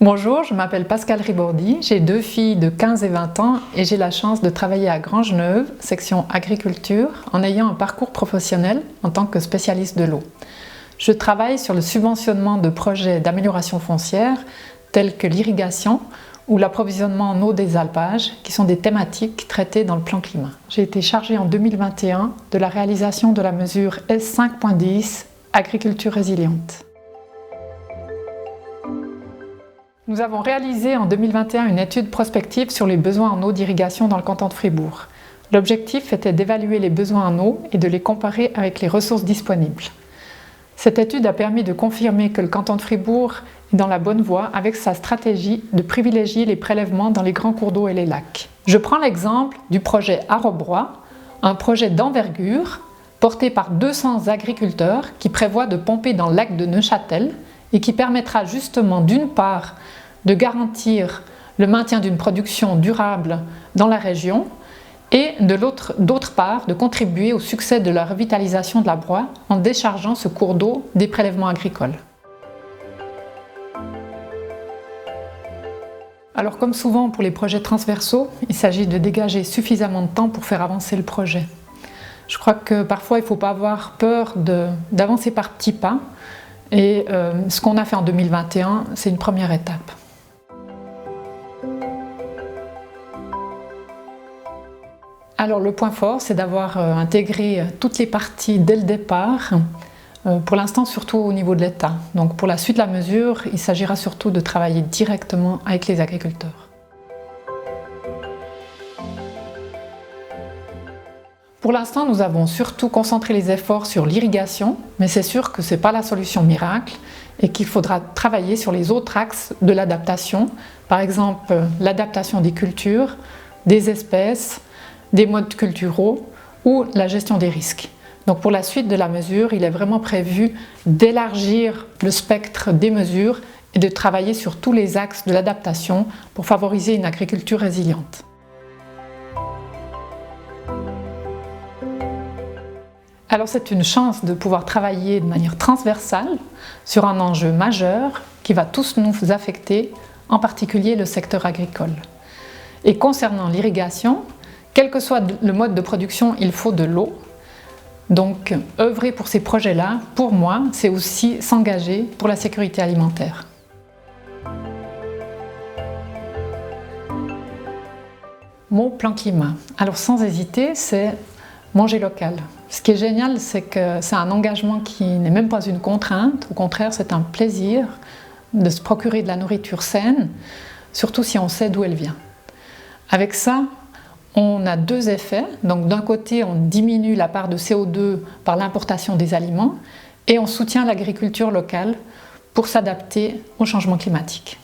Bonjour, je m'appelle Pascale Ribordi, j'ai 2 filles de 15 et 20 ans et j'ai la chance de travailler à Grangeneuve, section agriculture, en ayant un parcours professionnel en tant que spécialiste de l'eau. Je travaille sur le subventionnement de projets d'amélioration foncière tels que l'irrigation ou l'approvisionnement en eau des alpages, qui sont des thématiques traitées dans le plan climat. J'ai été chargée en 2021 de la réalisation de la mesure S5.10 Agriculture résiliente. Nous avons réalisé en 2021 une étude prospective sur les besoins en eau d'irrigation dans le canton de Fribourg. L'objectif était d'évaluer les besoins en eau et de les comparer avec les ressources disponibles. Cette étude a permis de confirmer que le canton de Fribourg est dans la bonne voie avec sa stratégie de privilégier les prélèvements dans les grands cours d'eau et les lacs. Je prends l'exemple du projet Arrobrois, un projet d'envergure porté par 200 agriculteurs qui prévoit de pomper dans le lac de Neuchâtel et qui permettra justement d'une part de garantir le maintien d'une production durable dans la région et d'autre part de contribuer au succès de la revitalisation de la Broye en déchargeant ce cours d'eau des prélèvements agricoles. Alors comme souvent pour les projets transversaux, il s'agit de dégager suffisamment de temps pour faire avancer le projet. Je crois que parfois il ne faut pas avoir peur d'avancer par petits pas. Et ce qu'on a fait en 2021, c'est une première étape. Alors le point fort, c'est d'avoir intégré toutes les parties dès le départ, pour l'instant surtout au niveau de l'État. Donc pour la suite de la mesure, il s'agira surtout de travailler directement avec les agriculteurs. Pour l'instant, nous avons surtout concentré les efforts sur l'irrigation, mais c'est sûr que ce n'est pas la solution miracle et qu'il faudra travailler sur les autres axes de l'adaptation, par exemple l'adaptation des cultures, des espèces, des modes culturaux ou la gestion des risques. Donc pour la suite de la mesure, il est vraiment prévu d'élargir le spectre des mesures et de travailler sur tous les axes de l'adaptation pour favoriser une agriculture résiliente. Alors c'est une chance de pouvoir travailler de manière transversale sur un enjeu majeur qui va tous nous affecter, en particulier le secteur agricole. Et concernant l'irrigation, quel que soit le mode de production, il faut de l'eau. Donc œuvrer pour ces projets-là, pour moi, c'est aussi s'engager pour la sécurité alimentaire. Mon plan climat. Alors sans hésiter, c'est manger local. Ce qui est génial, c'est que c'est un engagement qui n'est même pas une contrainte, au contraire, c'est un plaisir de se procurer de la nourriture saine, surtout si on sait d'où elle vient. Avec ça, on a 2 effets. Donc d'un côté, on diminue la part de CO2 par l'importation des aliments et on soutient l'agriculture locale pour s'adapter au changement climatique.